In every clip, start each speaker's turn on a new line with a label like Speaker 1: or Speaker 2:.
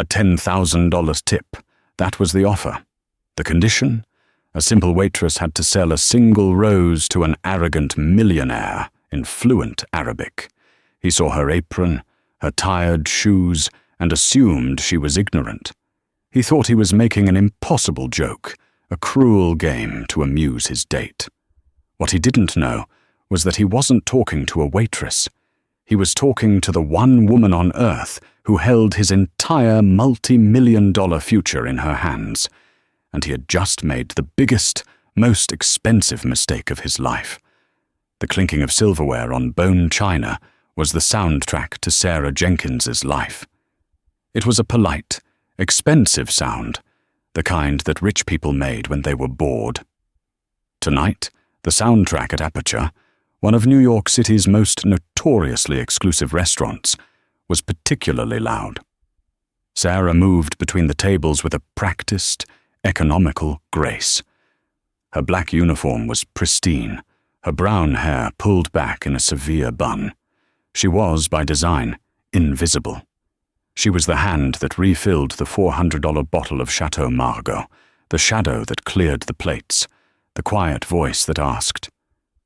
Speaker 1: A $10,000 tip. That was the offer. The condition? A simple waitress had to sell a single rose to an arrogant millionaire in fluent Arabic. He saw her apron, her tired shoes, and assumed she was ignorant. He thought he was making an impossible joke, a cruel game to amuse his date. What he didn't know was that he wasn't talking to a waitress. He was talking to the one woman on earth who held his entire multi-million-dollar future in her hands, and he had just made the biggest, most expensive mistake of his life. The clinking of silverware on bone china was the soundtrack to Sarah Jenkins's life. It was a polite, expensive sound, the kind that rich people made when they were bored. Tonight, the soundtrack at Aperture, one of New York City's most notoriously exclusive restaurants, was particularly loud. Sarah moved between the tables with a practiced, economical grace. Her black uniform was pristine, her brown hair pulled back in a severe bun. She was, by design, invisible. She was the hand that refilled the $400 bottle of Chateau Margaux, the shadow that cleared the plates, the quiet voice that asked,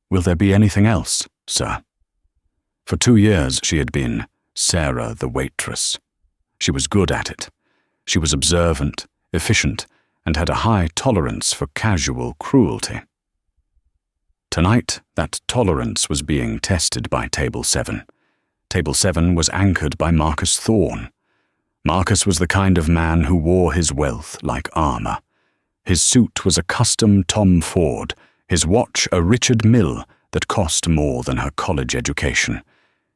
Speaker 1: "Will there be anything else, sir?" For 2 years she had been Sarah the waitress. She was good at it. She was observant, efficient, and had a high tolerance for casual cruelty. Tonight, that tolerance was being tested by Table 7. Table 7 was anchored by Marcus Thorne. Marcus was the kind of man who wore his wealth like armor. His suit was a custom Tom Ford, his watch a Richard Mille that cost more than her college education.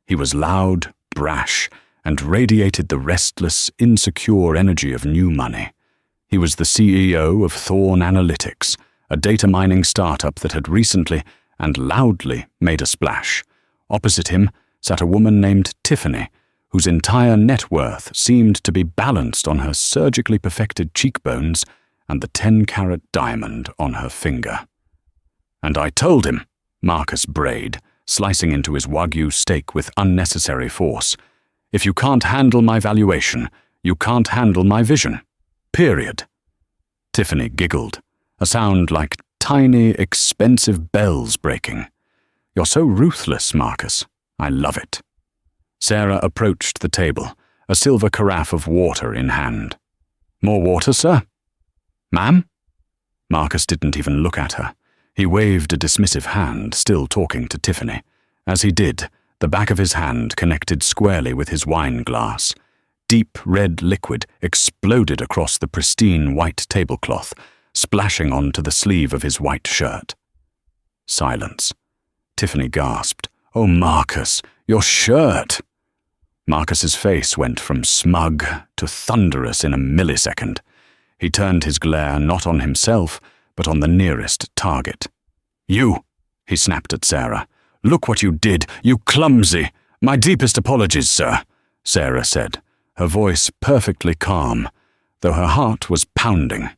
Speaker 1: He was loud, brash, and radiated the restless, insecure energy of new money. He was the CEO of Thorne Analytics, a data mining startup that had recently and loudly made a splash. Opposite him sat a woman named Tiffany, whose entire net worth seemed to be balanced on her surgically perfected cheekbones and the 10-carat diamond on her finger. "And I told him," Marcus brayed, slicing into his Wagyu steak with unnecessary force, "if you can't handle my valuation, you can't handle my vision. Period." Tiffany giggled, a sound like tiny, expensive bells breaking. "You're so ruthless, Marcus. I love it." Sarah approached the table, a silver carafe of water in hand. "More water, sir?" "Ma'am?" Marcus didn't even look at her. He waved a dismissive hand, still talking to Tiffany. As he did, the back of his hand connected squarely with his wine glass. Deep red liquid exploded across the pristine white tablecloth, splashing onto the sleeve of his white shirt. Silence. Tiffany gasped, "Oh, Marcus, your shirt!" Marcus's face went from smug to thunderous in a millisecond. He turned his glare not on himself, but on the nearest target. "You!" he snapped at Sarah. "Look what you did, you clumsy! My deepest apologies, sir," Sarah said, her voice perfectly calm, though her heart was pounding.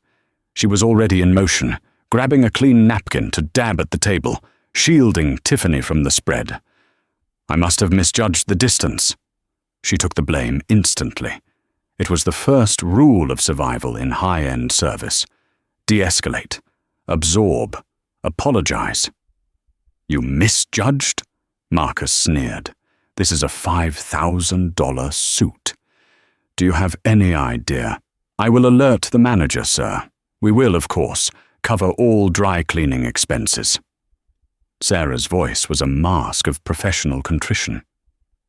Speaker 1: She was already in motion, grabbing a clean napkin to dab at the table, shielding Tiffany from the spread. "I must have misjudged the distance." She took the blame instantly. It was the first rule of survival in high-end service. De-escalate, absorb, apologize. "You misjudged?" Marcus sneered. "This is a $5,000 suit. Do you have any idea? I will alert the manager, sir. We will, of course, cover all dry cleaning expenses." Sarah's voice was a mask of professional contrition.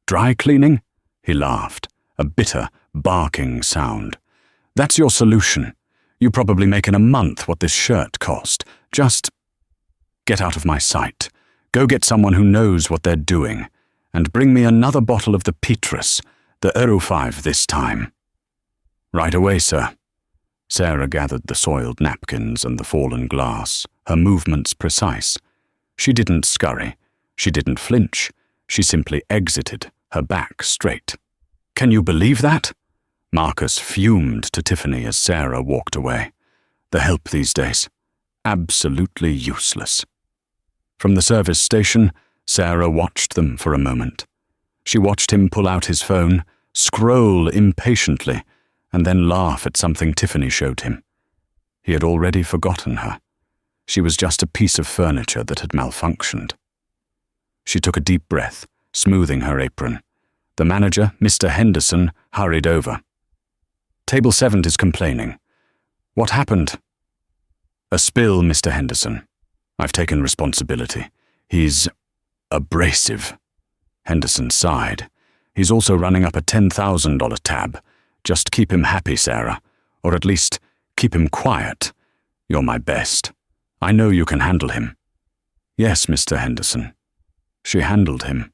Speaker 1: "Dry cleaning?" He laughed, a bitter, barking sound. "That's your solution. You probably make in a month what this shirt cost. Just get out of my sight. Go get someone who knows what they're doing, and bring me another bottle of the Petrus, the Euro 5 this time." "Right away, sir." Sarah gathered the soiled napkins and the fallen glass, her movements precise. She didn't scurry. She didn't flinch. She simply exited, her back straight. "Can you believe that?" Marcus fumed to Tiffany as Sarah walked away. The help these days. Absolutely useless. From the service station, Sarah watched them for a moment. She watched him pull out his phone, scroll impatiently, and then laugh at something Tiffany showed him. He had already forgotten her. She was just a piece of furniture that had malfunctioned. She took a deep breath, smoothing her apron. The manager, Mr. Henderson, hurried over. "Table 7 is complaining. What happened?" "A spill, Mr. Henderson. I've taken responsibility. He's abrasive." Henderson sighed. "He's also running up a $10,000 tab. Just keep him happy, Sarah. Or at least, keep him quiet. You're my best. I know you can handle him." "Yes, Mr. Henderson." She handled him.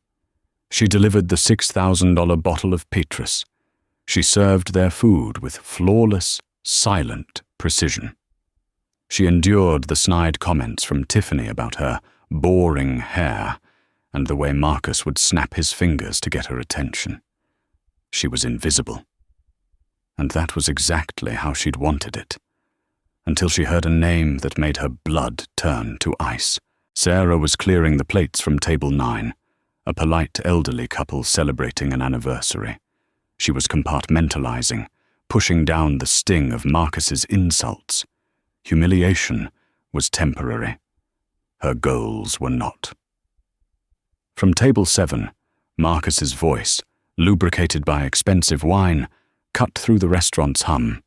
Speaker 1: She delivered the $6,000 bottle of Waitress. She served their food with flawless, silent precision. She endured the snide comments from Tiffany about her boring hair and the way Marcus would snap his fingers to get her attention. She was invisible. And that was exactly how she'd wanted it. Until she heard a name that made her blood turn to ice. Sarah was clearing the plates from table 9, a polite elderly couple celebrating an anniversary. She was compartmentalizing, pushing down the sting of Marcus's insults. Humiliation was temporary. Her goals were not. From table 7, Marcus's voice, lubricated by expensive wine, cut through the restaurant's hum.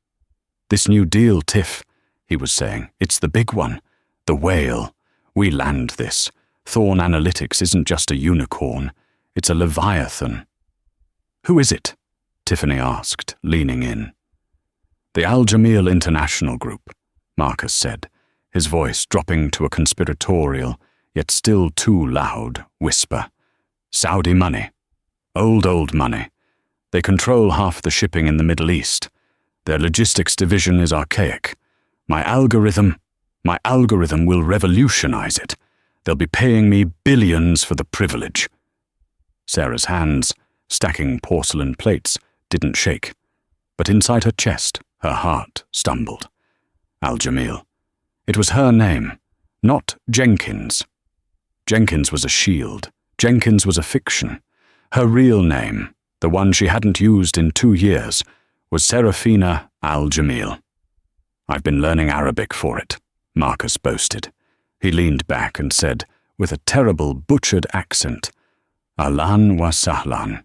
Speaker 1: "This new deal, Tiff," he was saying. "It's the big one. The whale. We land this. Thorn Analytics isn't just a unicorn. It's a leviathan." "Who is it?" Tiffany asked, leaning in. "The Al Jamil International Group," Marcus said, his voice dropping to a conspiratorial, yet still too loud, whisper. "Saudi money. Old money. They control half the shipping in the Middle East. Their logistics division is archaic. My algorithm will revolutionize it. They'll be paying me billions for the privilege." Sarah's hands, stacking porcelain plates, didn't shake, but inside her chest, her heart stumbled. Al Jamil. It was her name, not Jenkins. Jenkins was a shield. Jenkins was a fiction. Her real name, the one she hadn't used in 2 years, was Serafina Al Jamil. "I've been learning Arabic for it," Marcus boasted. He leaned back and said, with a terrible butchered accent, "Ahlan wa sahlan."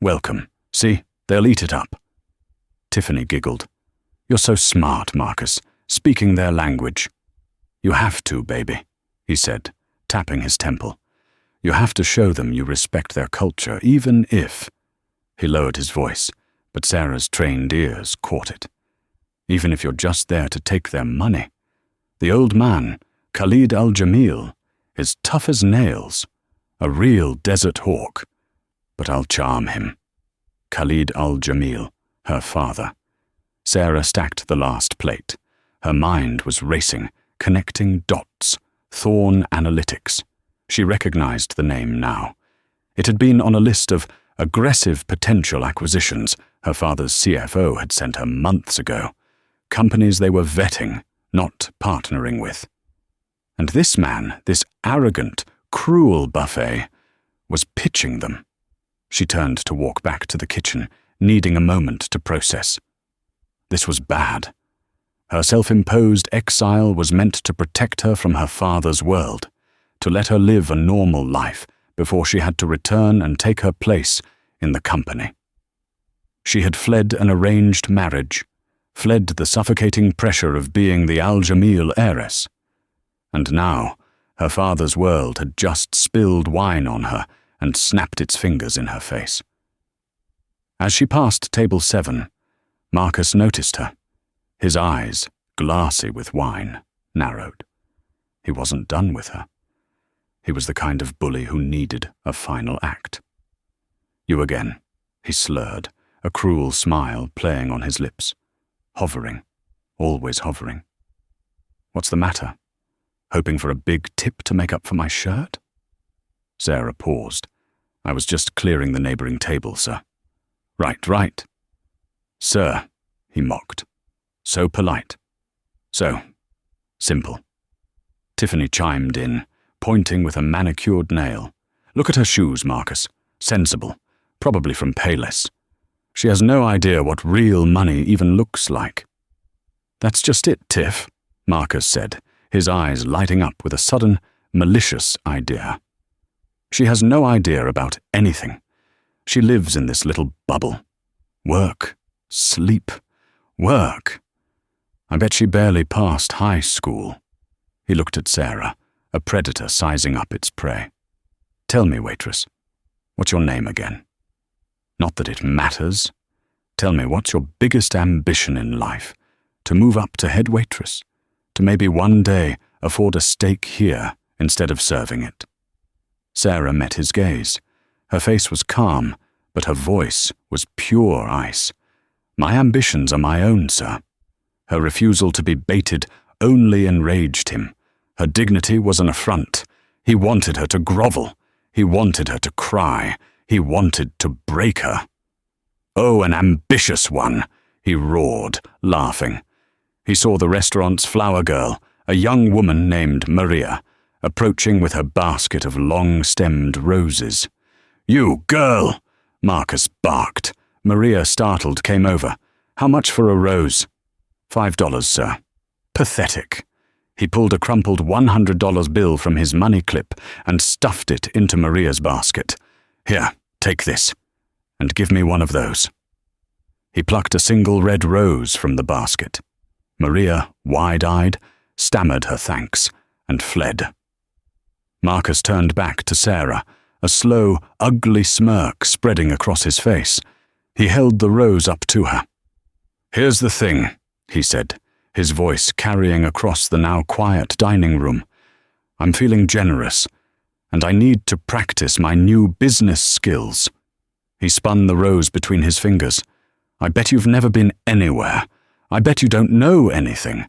Speaker 1: "Welcome. See, they'll eat it up." Tiffany giggled. "You're so smart, Marcus, speaking their language." "You have to, baby," he said, tapping his temple. "You have to show them you respect their culture, even if—" He lowered his voice, but Sarah's trained ears caught it. "Even if you're just there to take their money. The old man, Khalid Al-Jamil, is tough as nails, a real desert hawk. But I'll charm him." Khalid Al-Jamil, her father. Sarah stacked the last plate. Her mind was racing, connecting dots. Thorn Analytics. She recognized the name now. It had been on a list of aggressive potential acquisitions her father's CFO had sent her months ago. Companies they were vetting, not partnering with. And this man, this arrogant, cruel buffet, was pitching them. She turned to walk back to the kitchen, needing a moment to process. This was bad. Her self-imposed exile was meant to protect her from her father's world, to let her live a normal life before she had to return and take her place in the company. She had fled an arranged marriage, fled the suffocating pressure of being the Al Jamil heiress. And now, her father's world had just spilled wine on her and snapped its fingers in her face. As she passed table 7, Marcus noticed her. His eyes, glassy with wine, narrowed. He wasn't done with her. He was the kind of bully who needed a final act. "You again," he slurred, a cruel smile playing on his lips. Hovering, always hovering. "What's the matter? Hoping for a big tip to make up for my shirt?" Sarah paused. "I was just clearing the neighboring table, sir." Right. "Sir," he mocked. "So polite. So simple." Tiffany chimed in, pointing with a manicured nail. "Look at her shoes, Marcus. Sensible. Probably from Payless." She has no idea what real money even looks like. That's just it, Tiff, Marcus said, his eyes lighting up with a sudden, malicious idea. She has no idea about anything. She lives in this little bubble. Work, sleep, work. I bet she barely passed high school. He looked at Sarah, a predator sizing up its prey. Tell me, waitress, what's your name again? Not that it matters. Tell me, what's your biggest ambition in life? To move up to head waitress? To maybe one day afford a steak here instead of serving it? Sarah met his gaze. Her face was calm, but her voice was pure ice. My ambitions are my own, sir. Her refusal to be baited only enraged him. Her dignity was an affront. He wanted her to grovel. He wanted her to cry. He wanted to break her. Oh, an ambitious one, he roared, laughing. He saw the restaurant's flower girl, a young woman named Maria, approaching with her basket of long-stemmed roses. You girl! Marcus barked. Maria, startled, came over. How much for a rose? $5, sir. Pathetic. He pulled a crumpled $100 bill from his money clip and stuffed it into Maria's basket. Here, take this, and give me one of those. He plucked a single red rose from the basket. Maria, wide-eyed, stammered her thanks and fled. Marcus turned back to Sarah, a slow, ugly smirk spreading across his face. He held the rose up to her. Here's the thing, he said, his voice carrying across the now quiet dining room. I'm feeling generous, and I need to practice my new business skills. He spun the rose between his fingers. I bet you've never been anywhere. I bet you don't know anything.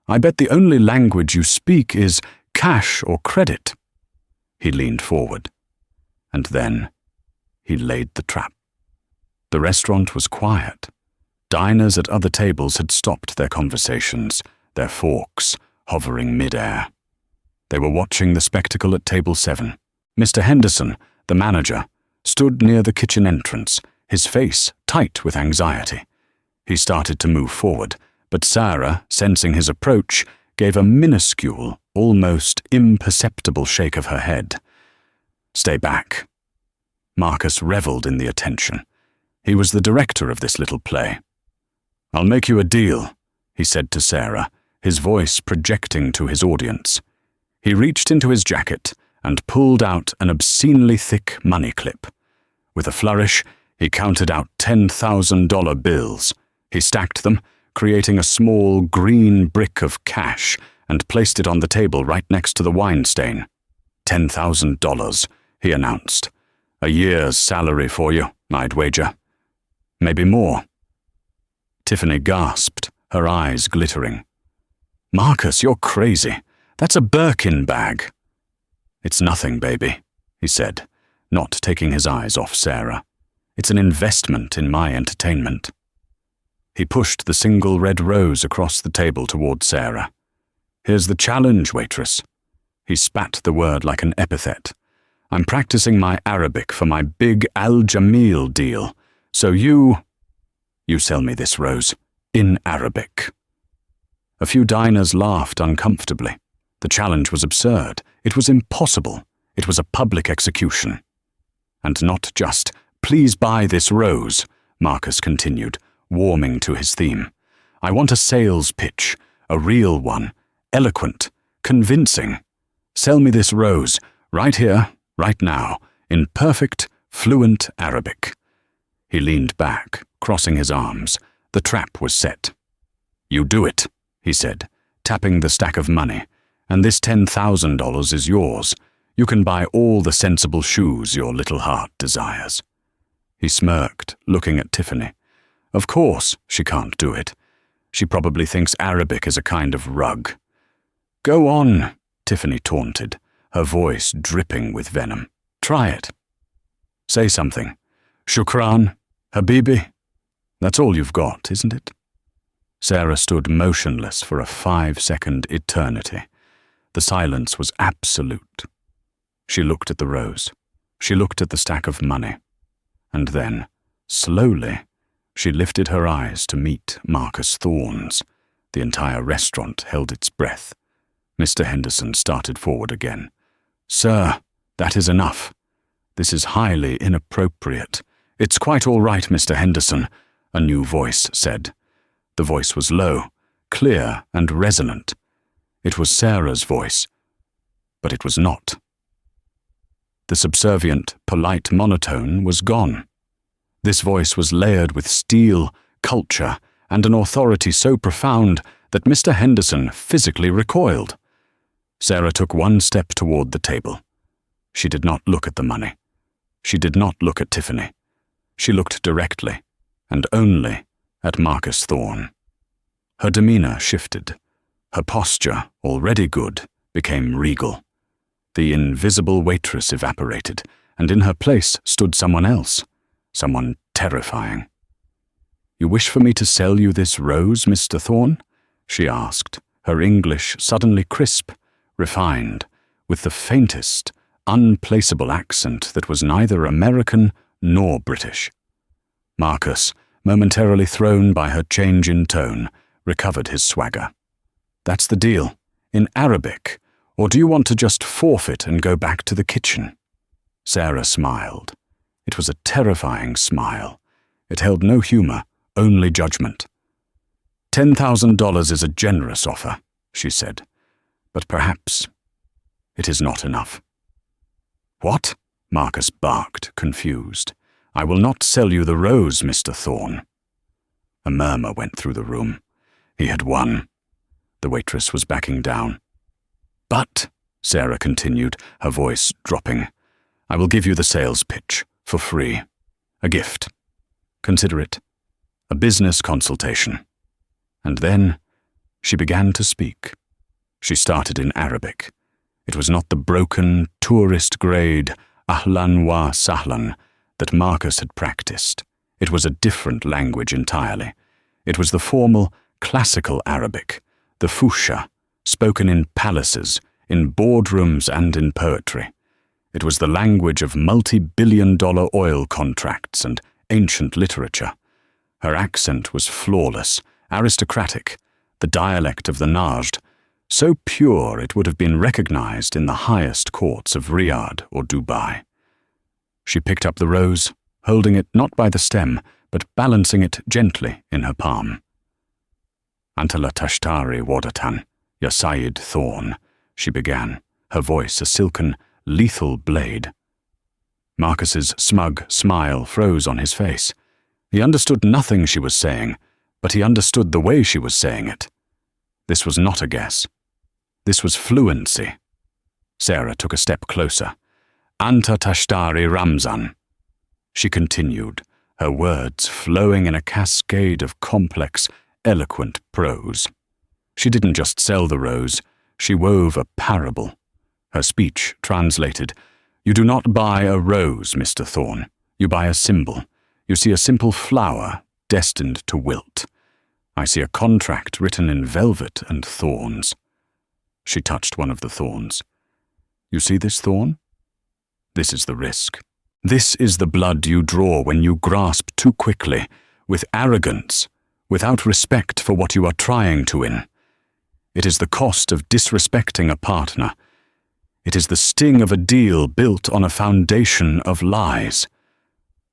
Speaker 1: I bet the only language you speak is cash or credit. He leaned forward, and then he laid the trap. The restaurant was quiet. Diners at other tables had stopped their conversations, their forks hovering mid-air. They were watching the spectacle at table 7. Mr. Henderson, the manager, stood near the kitchen entrance, his face tight with anxiety. He started to move forward, but Sarah, sensing his approach, gave a minuscule, almost imperceptible shake of her head. Stay back. Marcus reveled in the attention. He was the director of this little play. I'll make you a deal, he said to Sarah, his voice projecting to his audience. He reached into his jacket and pulled out an obscenely thick money clip. With a flourish, he counted out $10,000 bills. He stacked them, creating a small green brick of cash, and placed it on the table right next to the wine stain. $10,000, he announced. A year's salary for you, I'd wager. Maybe more. Tiffany gasped, her eyes glittering. Marcus, you're crazy. That's a Birkin bag. It's nothing, baby, he said, not taking his eyes off Sarah. It's an investment in my entertainment. He pushed the single red rose across the table toward Sarah. Here's the challenge, waitress. He spat the word like an epithet. I'm practicing my Arabic for my big Al Jamil deal, so you sell me this rose, in Arabic. A few diners laughed uncomfortably. The challenge was absurd. It was impossible. It was a public execution. And not just, please buy this rose, Marcus continued, warming to his theme. I want a sales pitch, a real one, eloquent, convincing. Sell me this rose, right here, right now, in perfect, fluent Arabic. He leaned back, crossing his arms. The trap was set. You do it, he said, tapping the stack of money, and this $10,000 is yours. You can buy all the sensible shoes your little heart desires. He smirked, looking at Tiffany. Of course she can't do it. She probably thinks Arabic is a kind of rug. Go on, Tiffany taunted, her voice dripping with venom. Try it. Say something. Shukran, Habibi. That's all you've got, isn't it? Sarah stood motionless for a 5-second eternity. The silence was absolute. She looked at the rose. She looked at the stack of money. And then, slowly, She lifted her eyes to meet Marcus Thorne's. The entire restaurant held its breath. Mr. Henderson started forward again. "Sir, that is enough. This is highly inappropriate." "It's quite all right, Mr. Henderson," a new voice said. The voice was low, clear and resonant. It was Sarah's voice, but it was not. The subservient, polite monotone was gone. This voice was layered with steel, culture, and an authority so profound that Mr. Henderson physically recoiled. Sarah took one step toward the table. She did not look at the money. She did not look at Tiffany. She looked directly, and only, at Marcus Thorne. Her demeanor shifted. Her posture, already good, became regal. The invisible waitress evaporated, and in her place stood someone else, someone terrifying. "You wish for me to sell you this rose, Mr. Thorne?" she asked, her English suddenly crisp, refined, with the faintest, unplaceable accent that was neither American nor British. Marcus, momentarily thrown by her change in tone, recovered his swagger. "That's the deal. In Arabic. Or do you want to just forfeit and go back to the kitchen?" Sarah smiled. It was a terrifying smile. It held no humor, only judgment. $10,000 is a generous offer, she said, but perhaps it is not enough. "What?" Marcus barked, confused. "I will not sell you the rose, Mr. Thorne." A murmur went through the room. He had won. The waitress was backing down. "But," Sarah continued, her voice dropping, "I will give you the sales pitch, for free. A gift. Consider it. A business consultation." And then she began to speak. She started in Arabic. It was not the broken, tourist-grade ahlan wa sahlan that Marcus had practiced. It was a different language entirely. It was the formal, classical Arabic, the fusha, spoken in palaces, in boardrooms and in poetry. It was the language of multi-billion-dollar oil contracts and ancient literature. Her accent was flawless, aristocratic, the dialect of the Najd, so pure it would have been recognized in the highest courts of Riyadh or Dubai. She picked up the rose, holding it not by the stem, but balancing it gently in her palm. "Antala tashtari wadatan, ya Sayyid Thorne," she began, her voice a silken, lethal blade. Marcus's smug smile froze on his face. He understood nothing she was saying, but he understood the way she was saying it. This was not a guess. This was fluency. Sarah took a step closer. "Anta tashtari Ramzan." She continued, her words flowing in a cascade of complex, eloquent prose. She didn't just sell the rose, she wove a parable. Her speech translated, "You do not buy a rose, Mr. Thorne. You buy a symbol. You see a simple flower destined to wilt. I see a contract written in velvet and thorns." She touched one of the thorns. "You see this thorn? This is the risk. This is the blood you draw when you grasp too quickly, with arrogance, without respect for what you are trying to win. It is the cost of disrespecting a partner. It is the sting of a deal built on a foundation of lies."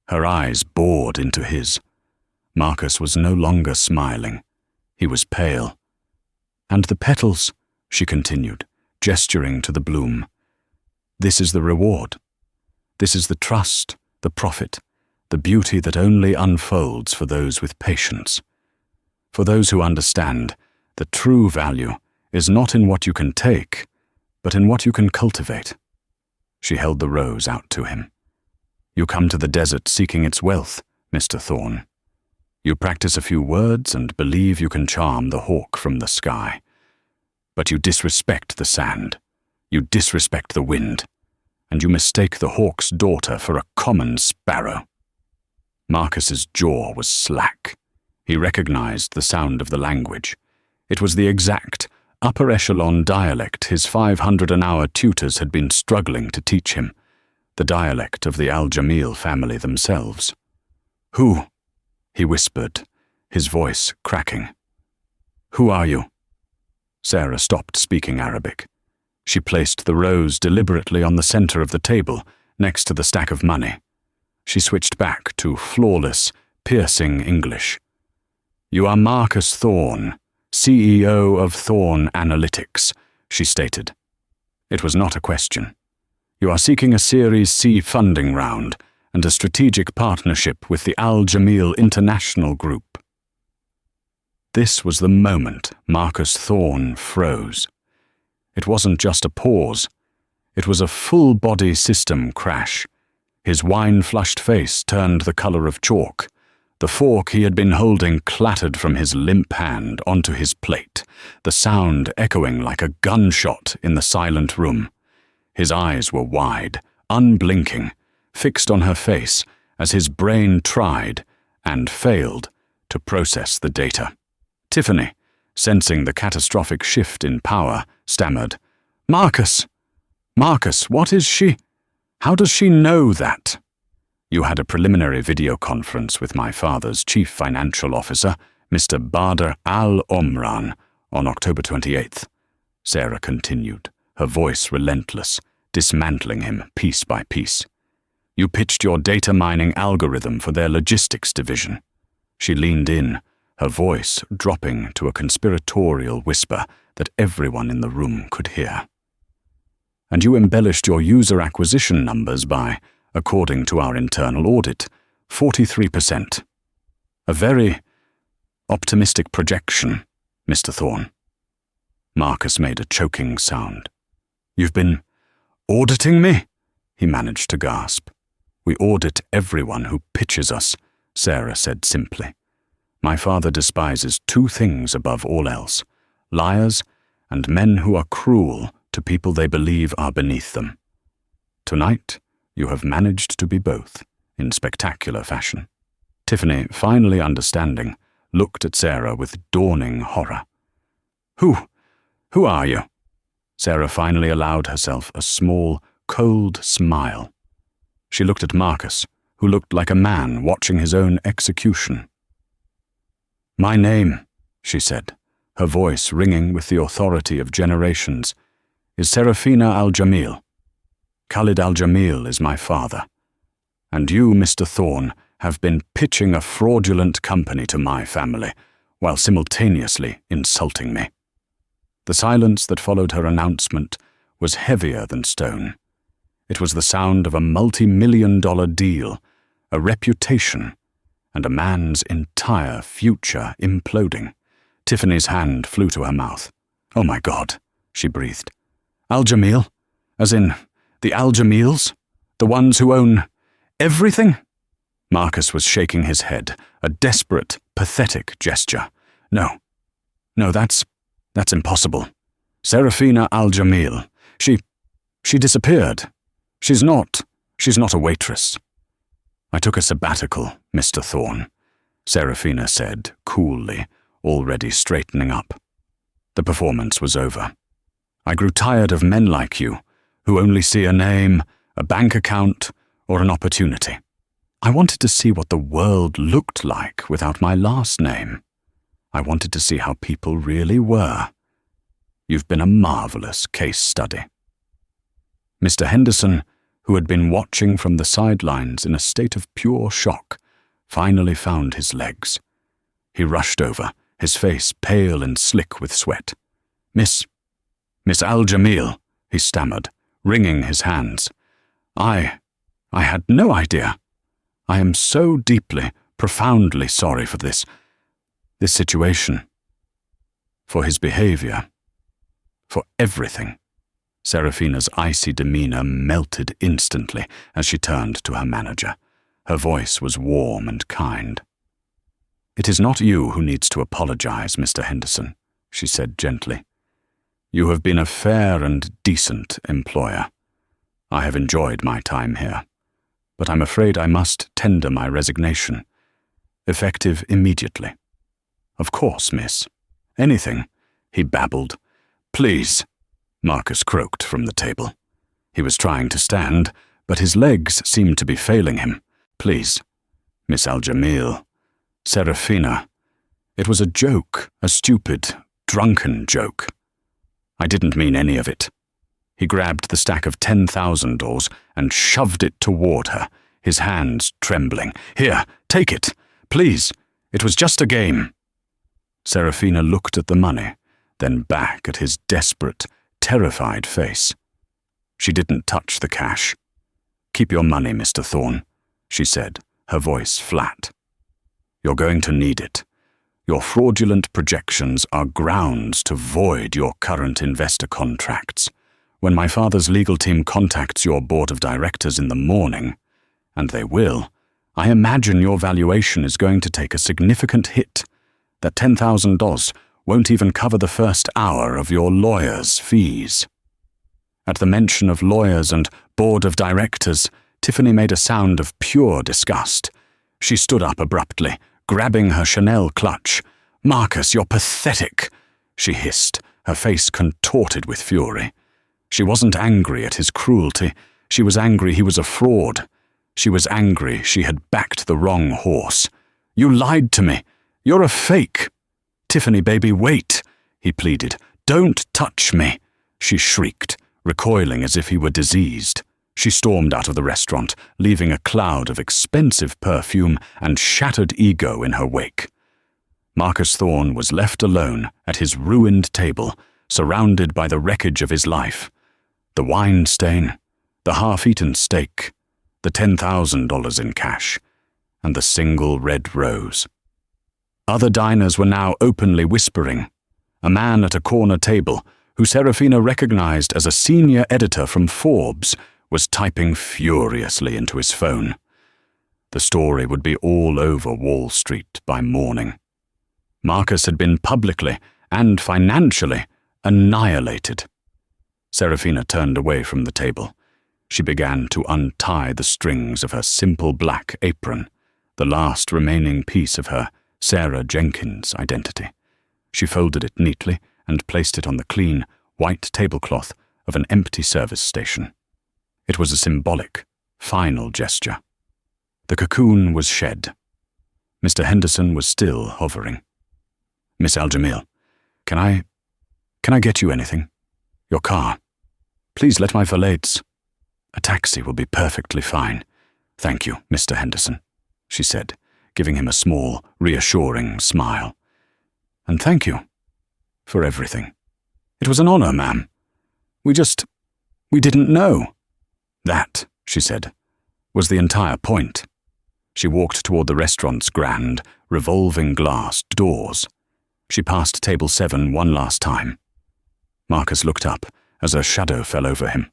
Speaker 1: Her eyes bored into his. Marcus was no longer smiling. He was pale. "And the petals," she continued, gesturing to the bloom. "This is the reward. This is the trust, the profit, the beauty that only unfolds for those with patience. For those who understand, the true value is not in what you can take, but in what you can cultivate." She held the rose out to him. "You come to the desert seeking its wealth, Mr. Thorne. You practice a few words and believe you can charm the hawk from the sky. But you disrespect the sand. You disrespect the wind. And you mistake the hawk's daughter for a common sparrow." Marcus's jaw was slack. He recognized the sound of the language. It was the exact, upper-echelon dialect his 500-an-hour tutors had been struggling to teach him, the dialect of the Al-Jamil family themselves. "Who?" he whispered, his voice cracking. "Who are you?" Sarah stopped speaking Arabic. She placed the rose deliberately on the center of the table, next to the stack of money. She switched back to flawless, piercing English. "You are Marcus Thorne, CEO of Thorne Analytics," she stated. It was not a question. "You are seeking a Series C funding round and a strategic partnership with the Al Jamil International Group." This was the moment Marcus Thorne froze. It wasn't just a pause. It was a full-body system crash. His wine-flushed face turned the color of chalk. The fork he had been holding clattered from his limp hand onto his plate, the sound echoing like a gunshot in the silent room. His eyes were wide, unblinking, fixed on her face as his brain tried, and failed, to process the data. Tiffany, sensing the catastrophic shift in power, stammered, Marcus, what is she? How does she know that?" "You had a preliminary video conference with my father's chief financial officer, Mr. Badr al-Omran, on October 28th, Sarah continued, her voice relentless, dismantling him piece by piece. "You pitched your data mining algorithm for their logistics division." She leaned in, her voice dropping to a conspiratorial whisper that everyone in the room could hear. "And you embellished your user acquisition numbers by, according to our internal audit, 43%. A very optimistic projection, Mr. Thorne." Marcus made a choking sound. "You've been auditing me?" he managed to gasp. "We audit everyone who pitches us," Sarah said simply. "My father despises two things above all else: liars and men who are cruel to people they believe are beneath them. Tonight, you have managed to be both, in spectacular fashion." Tiffany, finally understanding, looked at Sarah with dawning horror. Who are you?" Sarah finally allowed herself a small, cold smile. She looked at Marcus, who looked like a man watching his own execution. "My name," she said, her voice ringing with the authority of generations, "is Serafina Al-Jamil. Khalid Al-Jamil is my father. And you, Mr. Thorne, have been pitching a fraudulent company to my family, while simultaneously insulting me." The silence that followed her announcement was heavier than stone. It was the sound of a multi-million-dollar deal, a reputation, and a man's entire future imploding. Tiffany's hand flew to her mouth. "Oh my God," she breathed. "Al-Jamil? As in, the Al-Jamils? The ones who own everything?" Marcus was shaking his head, a desperate, pathetic gesture. No, that's impossible. Serafina Al-Jamil. She disappeared. She's not a waitress." "I took a sabbatical, Mr. Thorne," Serafina said, coolly, already straightening up. "The performance was over. I grew tired of men like you, who only see a name, a bank account, or an opportunity. I wanted to see what the world looked like without my last name. I wanted to see how people really were. You've been a marvelous case study." Mr. Henderson, who had been watching from the sidelines in a state of pure shock, finally found his legs. He rushed over, his face pale and slick with sweat. Miss Al-Jamil," he stammered, wringing his hands. I had no idea. I am so deeply, profoundly sorry for this situation. For his behavior. For everything." Serafina's icy demeanor melted instantly as she turned to her manager. Her voice was warm and kind. "It is not you who needs to apologize, Mr. Henderson," she said gently. "You have been a fair and decent employer. I have enjoyed my time here, but I'm afraid I must tender my resignation, effective immediately." "Of course, miss. Anything," he babbled. "Please," Marcus croaked from the table. He was trying to stand, but his legs seemed to be failing him. "Please, Miss Al-Jamil, Serafina. It was a joke, a stupid, drunken joke. I didn't mean any of it. He grabbed the stack of $10,000 and shoved it toward her, his hands trembling. Here, take it. Please. It was just a game. Serafina looked at the money, then back at his desperate, terrified face. She didn't touch the cash. Keep your money, Mr. Thorne, she said, her voice flat. You're going to need it. Your fraudulent projections are grounds to void your current investor contracts. When my father's legal team contacts your board of directors in the morning, and they will, I imagine your valuation is going to take a significant hit. That $10,000 won't even cover the first hour of your lawyer's fees. At the mention of lawyers and board of directors, Tiffany made a sound of pure disgust. She stood up abruptly, grabbing her Chanel clutch. Marcus, you're pathetic, she hissed, her face contorted with fury. She wasn't angry at his cruelty. She was angry he was a fraud. She was angry she had backed the wrong horse. You lied to me. You're a fake. Tiffany, baby, wait, he pleaded. Don't touch me, she shrieked, recoiling as if he were diseased. She stormed out of the restaurant, leaving a cloud of expensive perfume and shattered ego in her wake. Marcus Thorne was left alone at his ruined table, surrounded by the wreckage of his life. The wine stain, the half-eaten steak, the $10,000 in cash, and the single red rose. Other diners were now openly whispering. A man at a corner table, who Serafina recognized as a senior editor from Forbes, was typing furiously into his phone. The story would be all over Wall Street by morning. Marcus had been publicly and financially annihilated. Serafina turned away from the table. She began to untie the strings of her simple black apron, the last remaining piece of her Sarah Jenkins identity. She folded it neatly and placed it on the clean, white tablecloth of an empty service station. It was a symbolic, final gesture. The cocoon was shed. Mr. Henderson was still hovering. Miss Al-Jamil, can I get you anything? Your car. Please let my valets. A taxi will be perfectly fine. Thank you, Mr. Henderson, she said, giving him a small, reassuring smile. And thank you for everything. It was an honor, ma'am. We didn't know. That, she said, was the entire point. She walked toward the restaurant's grand, revolving glass doors. She passed table 7 one last time. Marcus looked up as a shadow fell over him.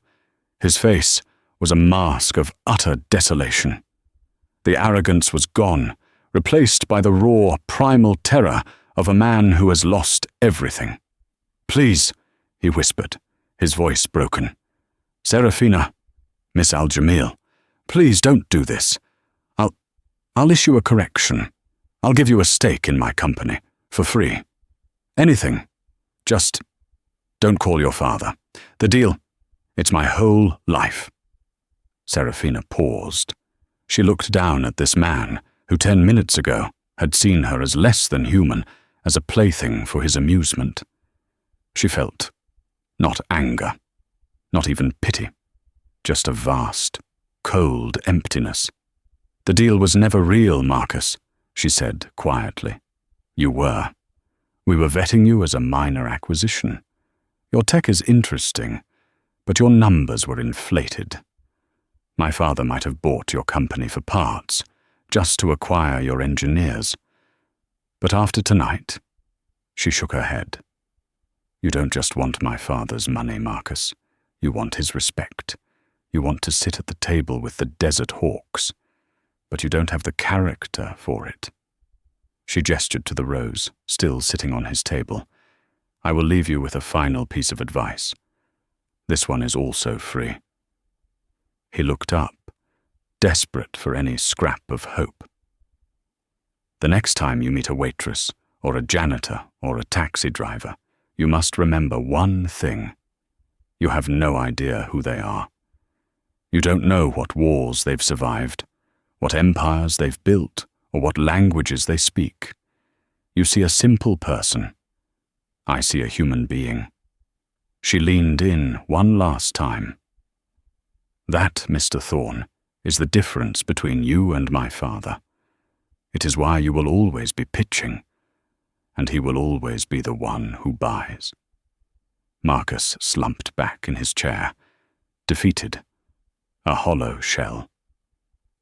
Speaker 1: His face was a mask of utter desolation. The arrogance was gone, replaced by the raw, primal terror of a man who has lost everything. Please, he whispered, his voice broken. Serafina, Miss Al-Jamil, please don't do this. I'll issue a correction. I'll give you a stake in my company, for free. Anything. Just don't call your father. The deal, it's my whole life. Serafina paused. She looked down at this man who 10 minutes ago had seen her as less than human, as a plaything for his amusement. She felt not anger, not even pity, just a vast, cold emptiness. The deal was never real, Marcus, she said quietly. You were. We were vetting you as a minor acquisition. Your tech is interesting, but your numbers were inflated. My father might have bought your company for parts, just to acquire your engineers. But after tonight, she shook her head. You don't just want my father's money, Marcus. You want his respect. You want to sit at the table with the desert hawks. But you don't have the character for it. She gestured to the rose, still sitting on his table. I will leave you with a final piece of advice. This one is also free. He looked up, desperate for any scrap of hope. The next time you meet a waitress, or a janitor, or a taxi driver, you must remember one thing. You have no idea who they are. You don't know what wars they've survived, what empires they've built, or what languages they speak. You see a simple person. I see a human being. She leaned in one last time. That, Mr. Thorne, is the difference between you and my father. It is why you will always be pitching, and he will always be the one who buys. Marcus slumped back in his chair, defeated, a hollow shell.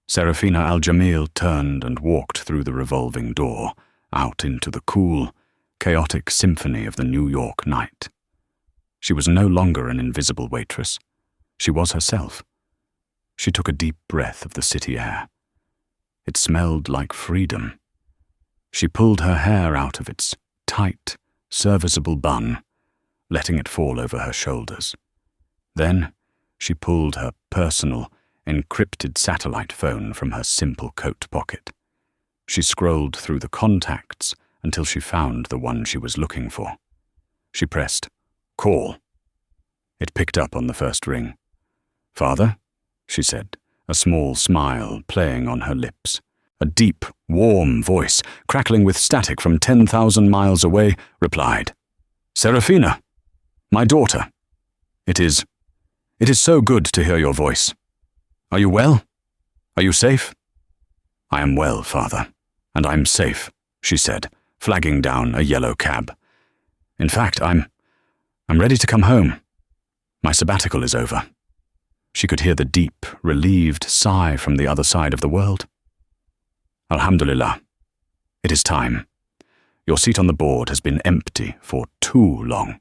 Speaker 1: Serafina Al-Jamil turned and walked through the revolving door, out into the cool, chaotic symphony of the New York night. She was no longer an invisible waitress. She was herself. She took a deep breath of the city air. It smelled like freedom. She pulled her hair out of its tight, serviceable bun, letting it fall over her shoulders. Then she pulled her personal, encrypted satellite phone from her simple coat pocket. She scrolled through the contacts until she found the one she was looking for. She pressed call. It picked up on the first ring. "Father?" she said, a small smile playing on her lips. A deep, warm voice, crackling with static from 10,000 miles away, replied, "Serafina, my daughter. It is so good to hear your voice. Are you well? Are you safe?" "I am well, Father, and I'm safe," she said, flagging down a yellow cab. "In fact, I'm ready to come home. My sabbatical is over." She could hear the deep, relieved sigh from the other side of the world. "Alhamdulillah. It is time. Your seat on the board has been empty for too long."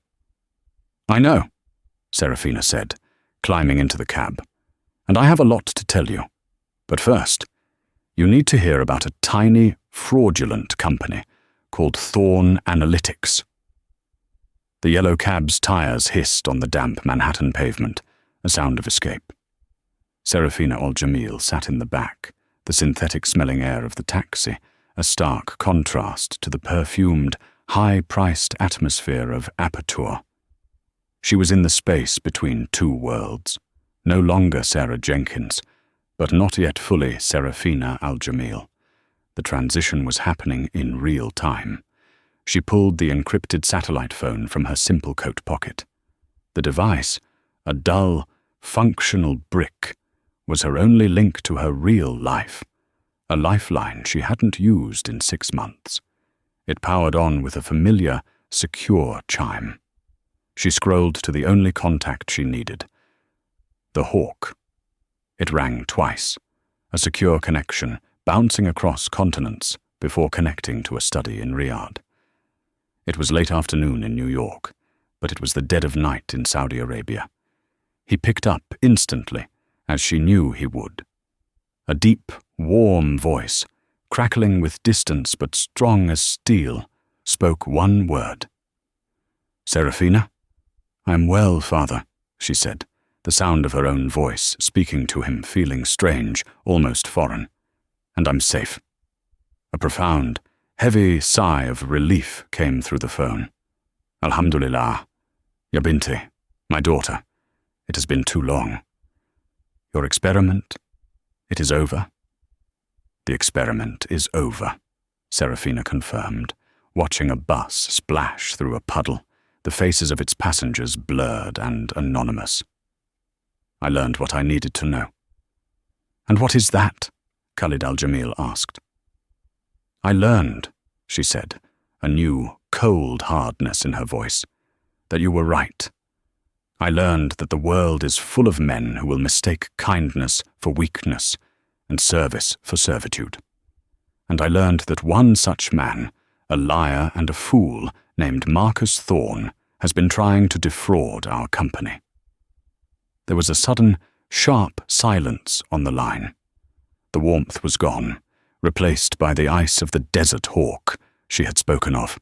Speaker 1: "I know," Serafina said, climbing into the cab, "and I have a lot to tell you. But first, you need to hear about a tiny, fraudulent company called Thorne Analytics." The yellow cab's tires hissed on the damp Manhattan pavement, a sound of escape. Serafina Al-Jamil sat in the back, the synthetic-smelling air of the taxi, a stark contrast to the perfumed, high-priced atmosphere of Aperture. She was in the space between two worlds, no longer Sarah Jenkins, but not yet fully Serafina Al-Jamil. The transition was happening in real time. She pulled the encrypted satellite phone from her simple coat pocket. The device, a dull, functional brick, was her only link to her real life, a lifeline she hadn't used in 6 months. It powered on with a familiar, secure chime. She scrolled to the only contact she needed. The Hawk. It rang twice, a secure connection bouncing across continents before connecting to a study in Riyadh. It was late afternoon in New York, but it was the dead of night in Saudi Arabia. He picked up instantly, as she knew he would. A deep, warm voice, crackling with distance but strong as steel, spoke one word. "Serafina?" "I am well, Father," she said, the sound of her own voice speaking to him feeling strange, almost foreign. "And I'm safe." A profound, heavy sigh of relief came through the phone. "Alhamdulillah. Ya binti, my daughter. It has been too long. Your experiment, it is over?" "The experiment is over," Serafina confirmed, watching a bus splash through a puddle, the faces of its passengers blurred and anonymous. "I learned what I needed to know." "And what is that?" Khalid Al-Jamil asked. "I learned," she said, a new, cold hardness in her voice, "that you were right. I learned that the world is full of men who will mistake kindness for weakness and service for servitude. And I learned that one such man, a liar and a fool named Marcus Thorne, has been trying to defraud our company." There was a sudden, sharp silence on the line. The warmth was gone, replaced by the ice of the desert hawk she had spoken of.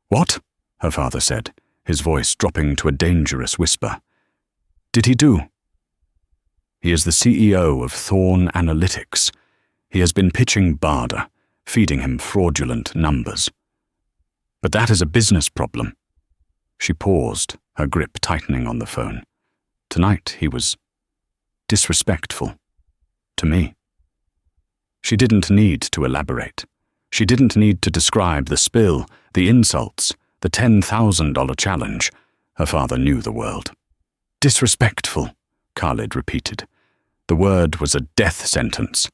Speaker 1: "What?" her father said, his voice dropping to a dangerous whisper. "Did he do?" "He is the CEO of Thorne Analytics. He has been pitching Barda, feeding him fraudulent numbers. But that is a business problem." She paused, her grip tightening on the phone. "Tonight he was disrespectful. To me." She didn't need to elaborate. She didn't need to describe the spill, the insults, the $10,000 challenge. Her father knew the world. Disrespectful, Khalid repeated. The word was a death sentence.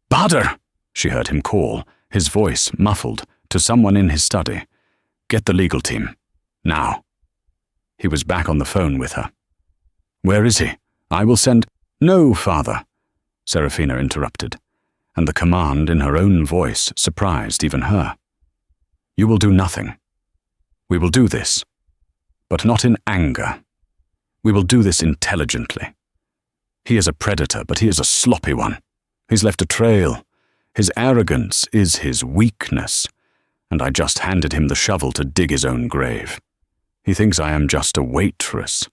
Speaker 1: Badr! She heard him call, his voice muffled, to someone in his study. Get the legal team. Now. He was back on the phone with her. Where is he? I will send— No, father, Serafina interrupted, and the command in her own voice surprised even her. You will do nothing. We will do this, but not in anger. We will do this intelligently. He is a predator, but he is a sloppy one. He's left a trail. His arrogance is his weakness, and I just handed him the shovel to dig his own grave. He thinks I am just a waitress.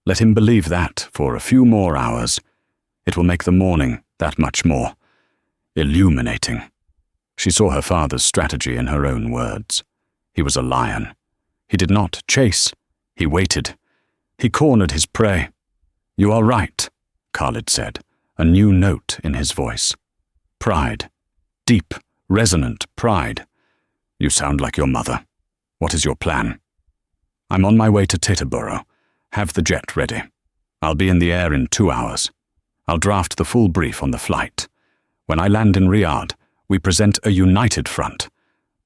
Speaker 1: Let him believe that for a few more hours. It will make the morning that much more illuminating. She saw her father's strategy in her own words. He was a lion. He did not chase. He waited. He cornered his prey. You are right, Khalid said, a new note in his voice. Pride. Deep, resonant pride. You sound like your mother. What is your plan? I'm on my way to Teterboro. Have the jet ready. I'll be in the air in 2 hours. I'll draft the full brief on the flight. When I land in Riyadh, we present a united front.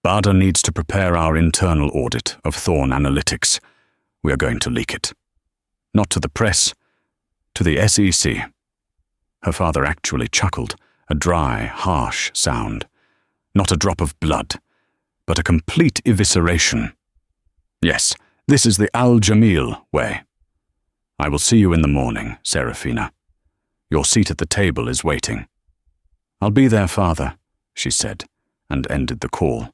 Speaker 1: Badr needs to prepare our internal audit of Thorn Analytics. We are going to leak it. Not to the press, to the SEC. Her father actually chuckled, a dry, harsh sound. Not a drop of blood, but a complete evisceration. Yes, this is the Al-Jamil way. I will see you in the morning, Serafina. Your seat at the table is waiting. I'll be there, father, she said, and ended the call.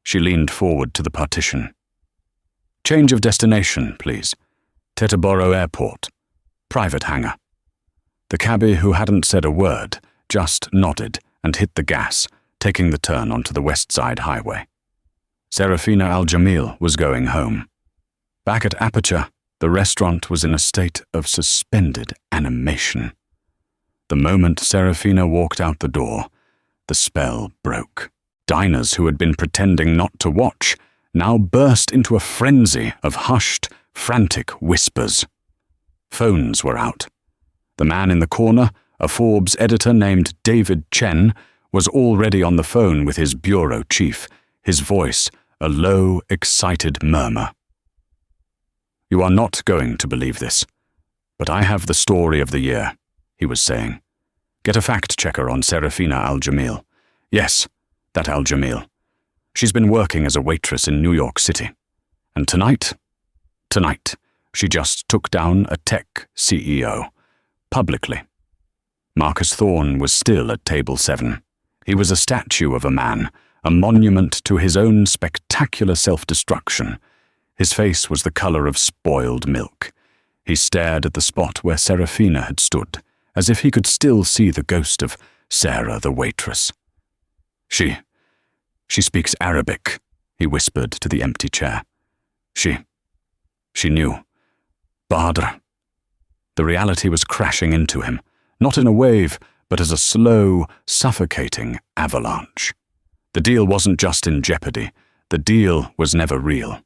Speaker 1: She leaned forward to the partition. Change of destination, please. Teterboro Airport. Private hangar. The cabbie, who hadn't said a word, just nodded and hit the gas, taking the turn onto the West Side Highway. Serafina Al-Jamil was going home. Back at Aperture, the restaurant was in a state of suspended animation. The moment Serafina walked out the door, the spell broke. Diners who had been pretending not to watch now burst into a frenzy of hushed, frantic whispers. Phones were out. The man in the corner, a Forbes editor named David Chen, was already on the phone with his bureau chief, his voice a low, excited murmur. You are not going to believe this, but I have the story of the year, he was saying. Get a fact-checker on Serafina Al-Jamil. Yes, that Al-Jamil. She's been working as a waitress in New York City. And tonight, she just took down a tech CEO. Publicly. Marcus Thorne was still at table 7. He was a statue of a man, a monument to his own spectacular self-destruction. His face was the color of spoiled milk. He stared at the spot where Serafina had stood, as if he could still see the ghost of Sarah the waitress. She speaks Arabic, he whispered to the empty chair. She knew. Badr. The reality was crashing into him, not in a wave, but as a slow, suffocating avalanche. The deal wasn't just in jeopardy. The deal was never real.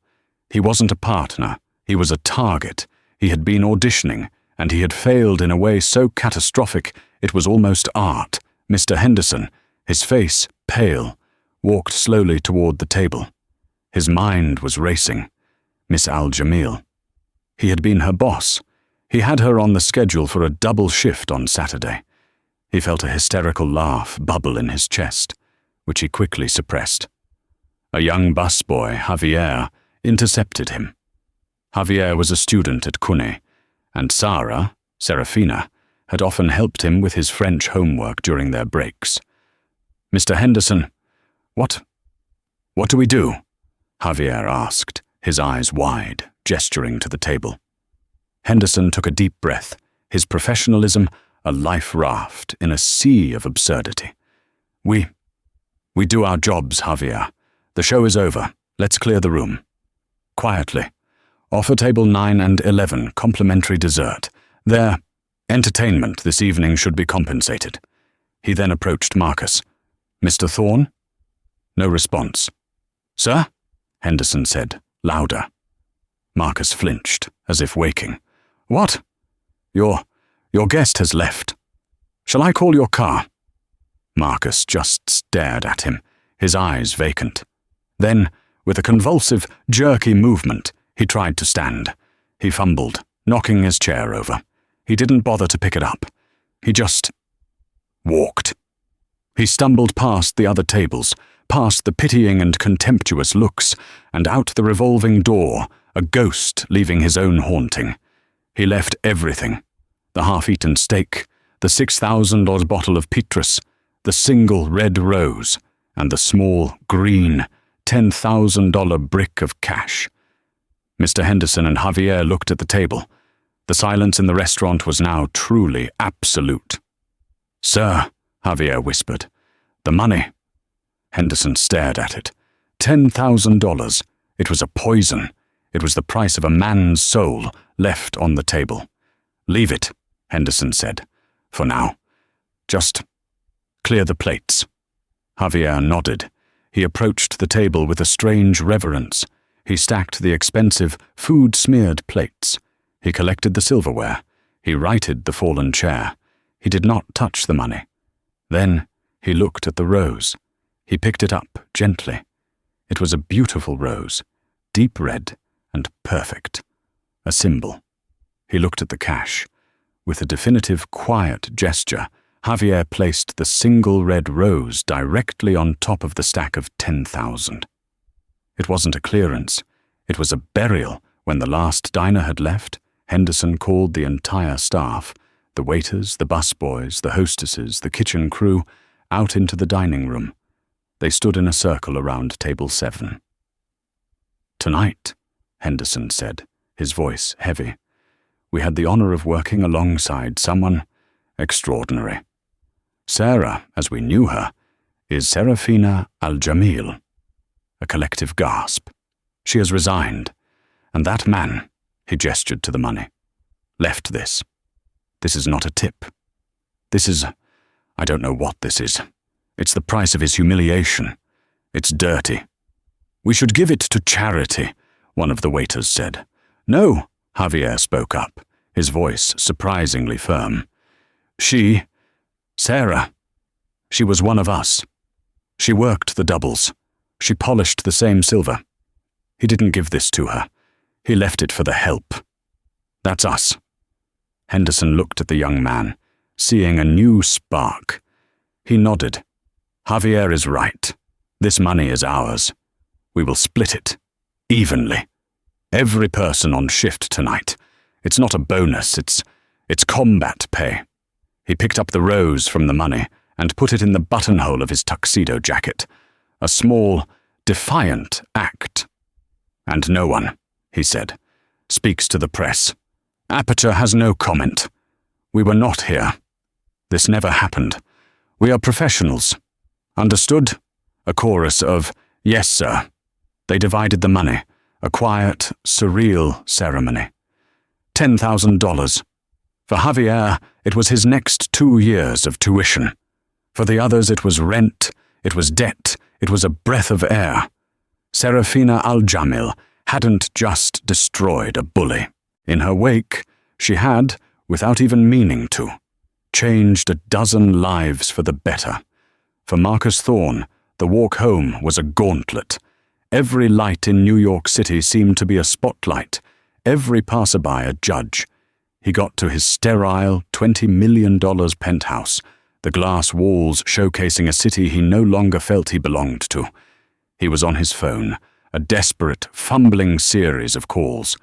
Speaker 1: He wasn't a partner. He was a target. He had been auditioning, and he had failed in a way so catastrophic it was almost art. Mr. Henderson, his face pale, walked slowly toward the table. His mind was racing. Miss Al-Jamil. He had been her boss. He had her on the schedule for a double shift on Saturday. He felt a hysterical laugh bubble in his chest, which he quickly suppressed. A young busboy, Javier, intercepted him. Javier was a student at CUNY, and Sarah, Serafina, had often helped him with his French homework during their breaks. Mr. Henderson, what do we do? Javier asked, his eyes wide, gesturing to the table. Henderson took a deep breath, his professionalism a life raft in a sea of absurdity. We do our jobs, Javier. The show is over. Let's clear the room. Quietly. Offer table 9 and 11 complimentary dessert. Their entertainment this evening should be compensated. He then approached Marcus. "Mr. Thorne?" No response. "Sir?" Henderson said, louder. Marcus flinched, as if waking. "What?" Your guest has left. Shall I call your car?" Marcus just stared at him, his eyes vacant. Then, with a convulsive, jerky movement, he tried to stand. He fumbled, knocking his chair over. He didn't bother to pick it up. He just walked. He stumbled past the other tables, past the pitying and contemptuous looks, and out the revolving door, a ghost leaving his own haunting. He left everything: the half-eaten steak, the 6,000-odd bottle of Petrus, the single red rose, and the small, green, $10,000 brick of cash. Mr. Henderson and Javier looked at the table. The silence in the restaurant was now truly absolute. "Sir," Javier whispered, "the money." Henderson stared at it. $10,000. It was a poison. It was the price of a man's soul left on the table. "Leave it," Henderson said, "for now. Just clear the plates." Javier nodded. He approached the table with a strange reverence. He stacked the expensive, food-smeared plates. He collected the silverware. He righted the fallen chair. He did not touch the money. Then he looked at the rose. He picked it up gently. It was a beautiful rose, deep red and perfect. A symbol. He looked at the cash. With a definitive, quiet gesture, Javier placed the single red rose directly on top of the stack of 10,000. It wasn't a clearance. It was a burial. When the last diner had left, Henderson called the entire staff, the waiters, the busboys, the hostesses, the kitchen crew, out into the dining room. They stood in a circle around table 7. "Tonight," Henderson said, his voice heavy, "we had the honor of working alongside someone extraordinary. Sarah, as we knew her, is Serafina Al-Jamil." A collective gasp. "She has resigned. And that man," he gestured to the money, "left this. This is not a tip. This is, I don't know what this is. It's the price of his humiliation. It's dirty. We should give it to charity," one of the waiters said. "No," Javier spoke up, his voice surprisingly firm. Sarah, she was one of us. She worked the doubles. She polished the same silver. He didn't give this to her. He left it for the help. That's us." Henderson looked at the young man, seeing a new spark. He nodded. "Javier is right. This money is ours. We will split it. Evenly. Every person on shift tonight. It's not a bonus, it's combat pay." He picked up the rose from the money and put it in the buttonhole of his tuxedo jacket. A small, defiant act. "And no one," he said, "speaks to the press. Aperture has no comment. We were not here. This never happened. We are professionals. Understood?" A chorus of, "Yes, sir." They divided the money, a quiet, surreal ceremony. $10,000. For Javier, it was his next 2 years of tuition. For the others, it was rent, it was debt, it was a breath of air. Serafina Al-Jamil hadn't just destroyed a bully. In her wake, she had, without even meaning to, changed a dozen lives for the better. For Marcus Thorne, the walk home was a gauntlet. Every light in New York City seemed to be a spotlight, every passerby a judge. He got to his sterile $20 million penthouse, the glass walls showcasing a city he no longer felt he belonged to. He was on his phone, a desperate, fumbling series of calls.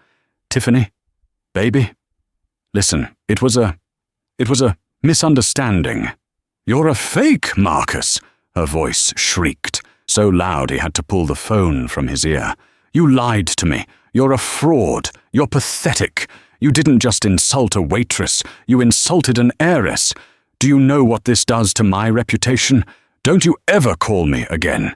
Speaker 1: "Tiffany? Baby? Listen, it was a misunderstanding." "You're a fake, Marcus," her voice shrieked, so loud he had to pull the phone from his ear. "You lied to me. You're a fraud. You're pathetic. You didn't just insult a waitress, you insulted an heiress. Do you know what this does to my reputation? Don't you ever call me again."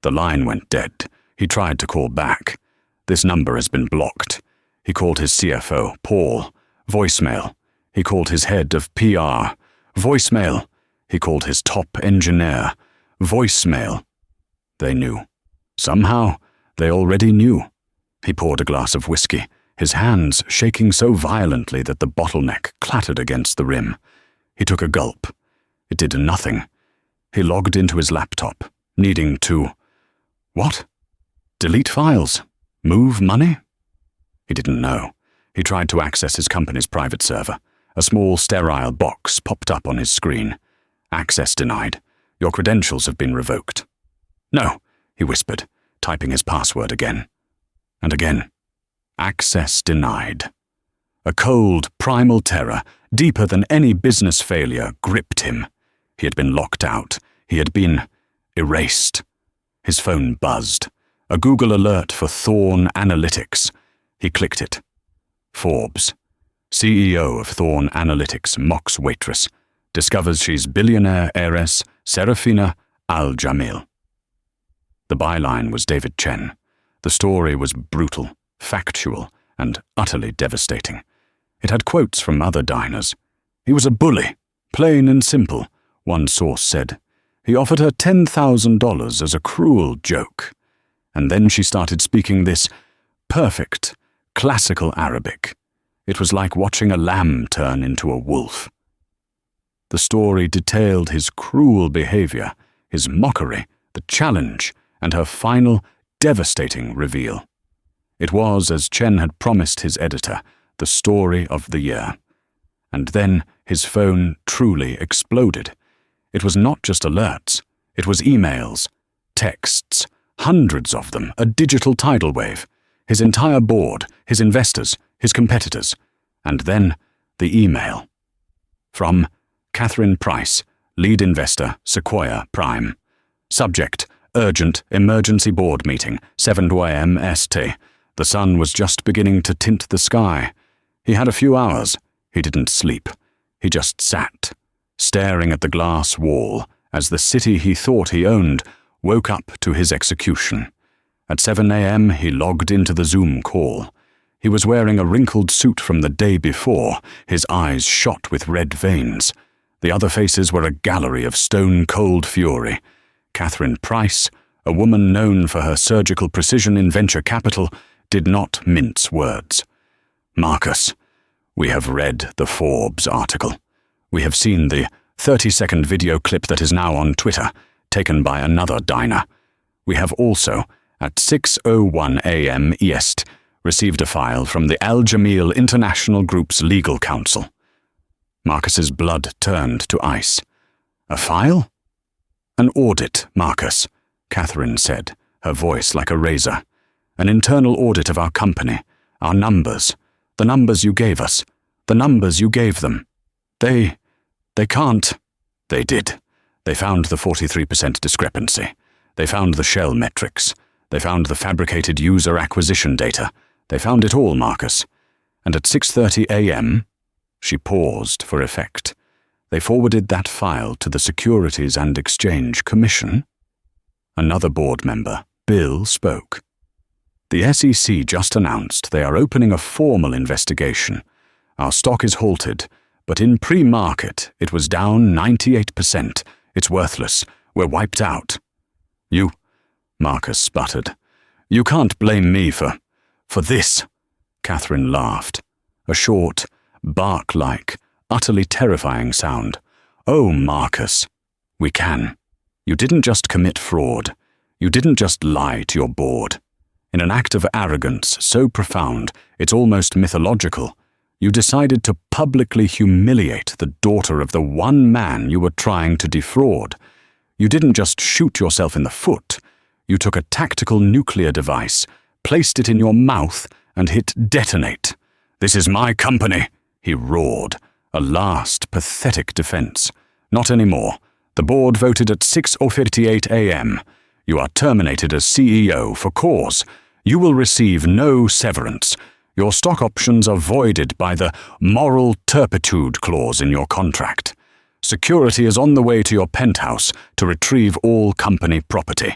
Speaker 1: The line went dead. He tried to call back. "This number has been blocked." He called his CFO, Paul. Voicemail. He called his head of PR. Voicemail. He called his top engineer. Voicemail. They knew. Somehow, they already knew. He poured a glass of whiskey, his hands shaking so violently that the bottleneck clattered against the rim. He took a gulp. It did nothing. He logged into his laptop, needing to... What? Delete files? Move money? He didn't know. He tried to access his company's private server. A small, sterile box popped up on his screen. Access denied. Your credentials have been revoked. No, he whispered, typing his password again. And again. Access denied. A cold, primal terror, deeper than any business failure, gripped him. He had been locked out. He had been erased. His phone buzzed. A Google alert for Thorn Analytics. He clicked it. Forbes. CEO of Thorn Analytics mocks Waitress. Discovers she's billionaire heiress Serafina Al-Jamil. The byline was David Chen. The story was brutal, factual, and utterly devastating. It had quotes from other diners. He was a bully, plain and simple, one source said. He offered her $10,000 as a cruel joke. And then she started speaking this perfect, classical Arabic. It was like watching a lamb turn into a wolf. The story detailed his cruel behavior, his mockery, the challenge, and her final, devastating reveal. It was, as Chen had promised his editor, the story of the year. And then his phone truly exploded. It was not just alerts. It was emails, texts, hundreds of them, a digital tidal wave. His entire board, his investors, his competitors, and then the email. From Catherine Price, lead investor, Sequoia Prime. Subject, urgent emergency board meeting, 7 a.m. ST. The sun was just beginning to tint the sky. He had a few hours. He didn't sleep. He just sat, staring at the glass wall as the city he thought he owned woke up to his execution. At 7 a.m. he logged into the Zoom call. He was wearing a wrinkled suit from the day before, his eyes shot with red veins. The other faces were a gallery of stone-cold fury. Catherine Price, a woman known for her surgical precision in venture capital, did not mince words. Marcus, we have read the Forbes article. We have seen the 30-second video clip that is now on Twitter, taken by another diner. We have also, at 6:01 a.m. EST, received a file from the Al-Jamil International Group's legal counsel. Marcus's blood turned to ice. A file? An audit, Marcus, Catherine said, her voice like a razor. An internal audit of our company, our numbers, the numbers you gave us, the numbers you gave them. They can't. They did. They found the 43% discrepancy. They found the shell metrics. They found the fabricated user acquisition data. They found it all, Marcus. And at 6:30 a.m., she paused for effect. They forwarded that file to the Securities and Exchange Commission. Another board member, Bill, spoke. The SEC just announced they are opening a formal investigation. Our stock is halted, but in pre-market it was down 98%. It's worthless. We're wiped out. You, Marcus sputtered. You can't blame me for this. Catherine laughed. A short, bark-like, utterly terrifying sound. Oh, Marcus. We can. You didn't just commit fraud. You didn't just lie to your board. In an act of arrogance so profound, it's almost mythological, you decided to publicly humiliate the daughter of the one man you were trying to defraud. You didn't just shoot yourself in the foot. You took a tactical nuclear device, placed it in your mouth, and hit detonate. This is my company, he roared, a last pathetic defense. Not anymore. The board voted at 6:58 a.m. You are terminated as CEO for cause. You will receive no severance. Your stock options are voided by the moral turpitude clause in your contract. Security is on the way to your penthouse to retrieve all company property.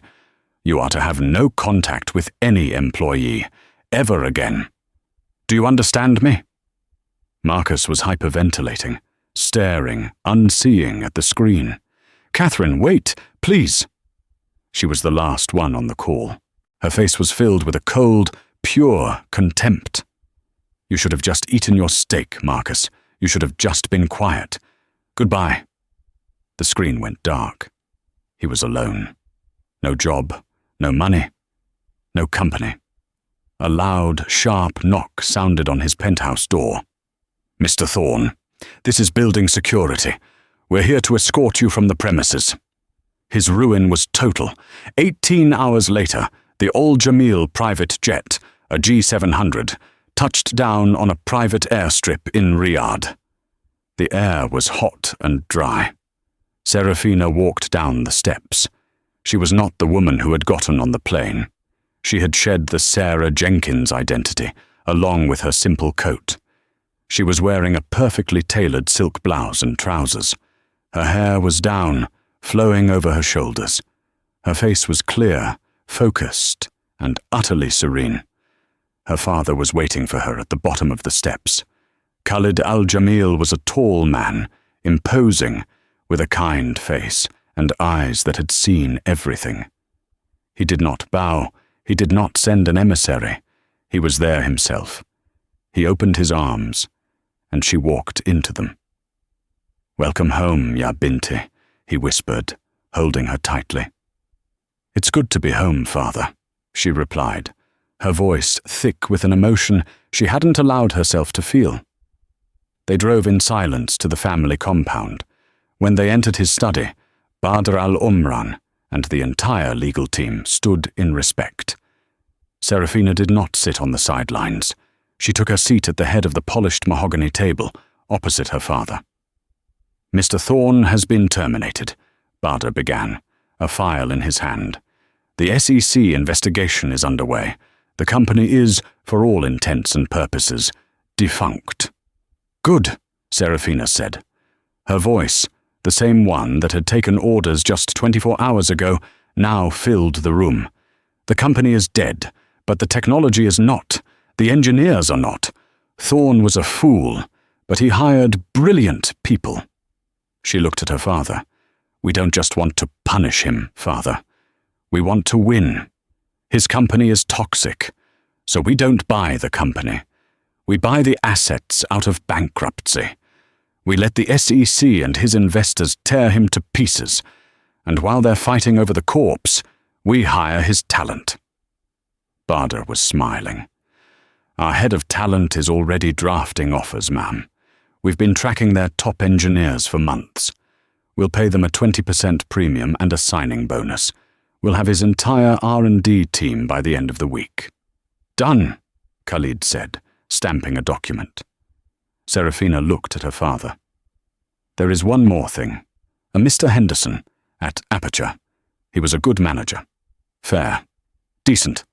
Speaker 1: You are to have no contact with any employee, ever again. Do you understand me? Marcus was hyperventilating. staring, unseeing at the screen. "Catherine, wait, please." She was the last one on the call. Her face was filled with a cold, pure contempt. "You should have just eaten your steak, Marcus. You should have just been quiet. Goodbye." The screen went dark. He was alone. No job, no money, no company. A loud, sharp knock sounded on his penthouse door. "Mr. Thorne, this is building security. We're here to escort you from the premises." His ruin was total. 18 hours later, the Al Jamil private jet, a G700, touched down on a private airstrip in Riyadh. The air was hot and dry. Serafina walked down the steps. She was not the woman who had gotten on the plane. She had shed the Sarah Jenkins identity, along with her simple coat. She was wearing a perfectly tailored silk blouse and trousers. Her hair was down, flowing over her shoulders. Her face was clear, focused, and utterly serene. Her father was waiting for her at the bottom of the steps. Khalid Al-Jamil was a tall man, imposing, with a kind face and eyes that had seen everything. He did not bow. He did not send an emissary. He was there himself. He opened his arms, and she walked into them. "Welcome home, ya binti," he whispered, holding her tightly. "It's good to be home, father," she replied, her voice thick with an emotion she hadn't allowed herself to feel. They drove in silence to the family compound. When they entered his study, Badr al-Umran and the entire legal team stood in respect. Serafina did not sit on the sidelines. She took her seat at the head of the polished mahogany table, opposite her father. "Mr. Thorne has been terminated," Badr began, a file in his hand. "The SEC investigation is underway. The company is, for all intents and purposes, defunct." "Good," Serafina said. Her voice, the same one that had taken orders just 24 hours ago, now filled the room. "The company is dead, but the technology is not. The engineers are not. Thorne was a fool, but he hired brilliant people." She looked at her father. "We don't just want to punish him, father. We want to win. His company is toxic, so we don't buy the company. We buy the assets out of bankruptcy. We let the SEC and his investors tear him to pieces, and while they're fighting over the corpse, we hire his talent." Badr was smiling. "Our head of talent is already drafting offers, ma'am. We've been tracking their top engineers for months. We'll pay them a 20% premium and a signing bonus. We'll have his entire R&D team by the end of the week." "Done," Khalid said, stamping a document. Serafina looked at her father. "There is one more thing. A Mr. Henderson, at Aperture. He was a good manager. Fair. Decent.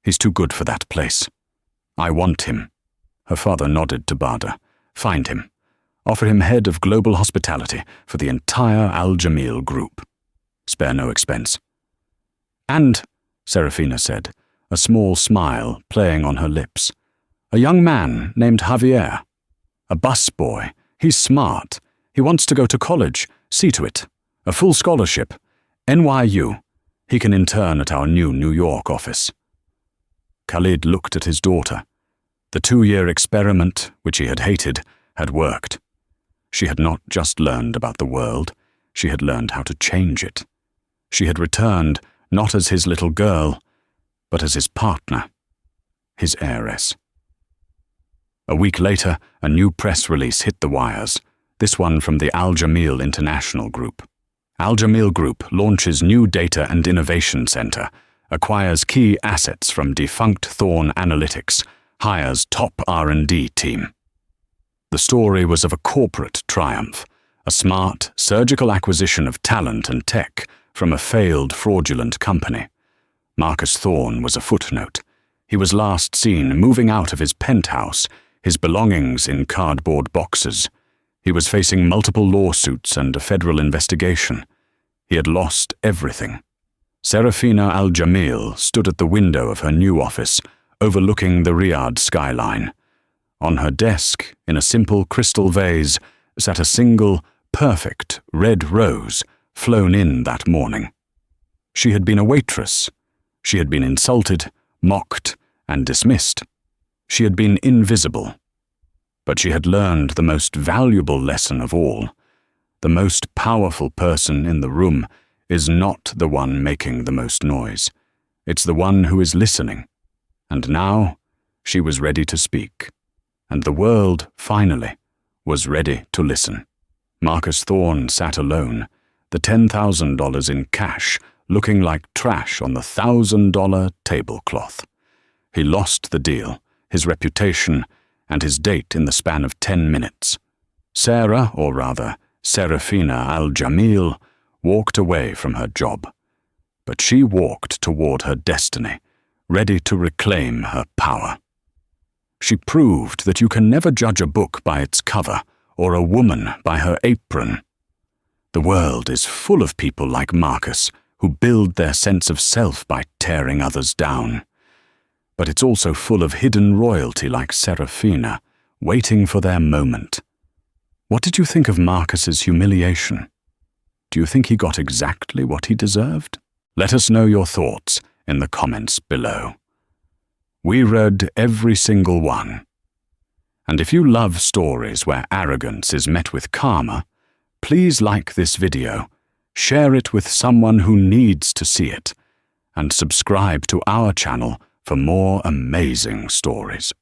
Speaker 1: He's too good for that place. I want him." Her father nodded to Badr. "Find him. Offer him head of global hospitality for the entire Al Jamil group. Spare no expense." "And," Serafina said, a small smile playing on her lips, "a young man named Javier. A busboy. He's smart. He wants to go to college. See to it. A full scholarship. NYU. He can intern at our new New York office." Khalid looked at his daughter. The 2-year experiment, which he had hated, had worked. She had not just learned about the world, she had learned how to change it. She had returned not as his little girl, but as his partner, his heiress. A week later, a new press release hit the wires, this one from the Al Jamil International Group. Al Jamil Group launches new data and innovation center, acquires key assets from defunct Thorne Analytics, hires top R&D team. The story was of a corporate triumph, a smart, surgical acquisition of talent and tech from a failed fraudulent company. Marcus Thorne was a footnote. He was last seen moving out of his penthouse, his belongings in cardboard boxes. He was facing multiple lawsuits and a federal investigation. He had lost everything. Serafina Al-Jamil stood at the window of her new office, overlooking the Riyadh skyline. On her desk, in a simple crystal vase, sat a single, perfect red rose flown in that morning. She had been a waitress. She had been insulted, mocked, and dismissed. She had been invisible. But she had learned the most valuable lesson of all. The most powerful person in the room is not the one making the most noise. It's the one who is listening. And now she was ready to speak. And the world, finally, was ready to listen. Marcus Thorne sat alone, the $10,000 in cash looking like trash on the $1,000 tablecloth. He lost the deal, his reputation, and his date in the span of 10 minutes. Sarah, or rather, Serafina Al-Jamil, walked away from her job. But she walked toward her destiny, ready to reclaim her power. She proved that you can never judge a book by its cover or a woman by her apron. The world is full of people like Marcus who build their sense of self by tearing others down. But it's also full of hidden royalty like Serafina, waiting for their moment. What did you think of Marcus's humiliation? Do you think he got exactly what he deserved? Let us know your thoughts in the comments below. We read every single one. And if you love stories where arrogance is met with karma, please like this video, share it with someone who needs to see it, and subscribe to our channel for more amazing stories.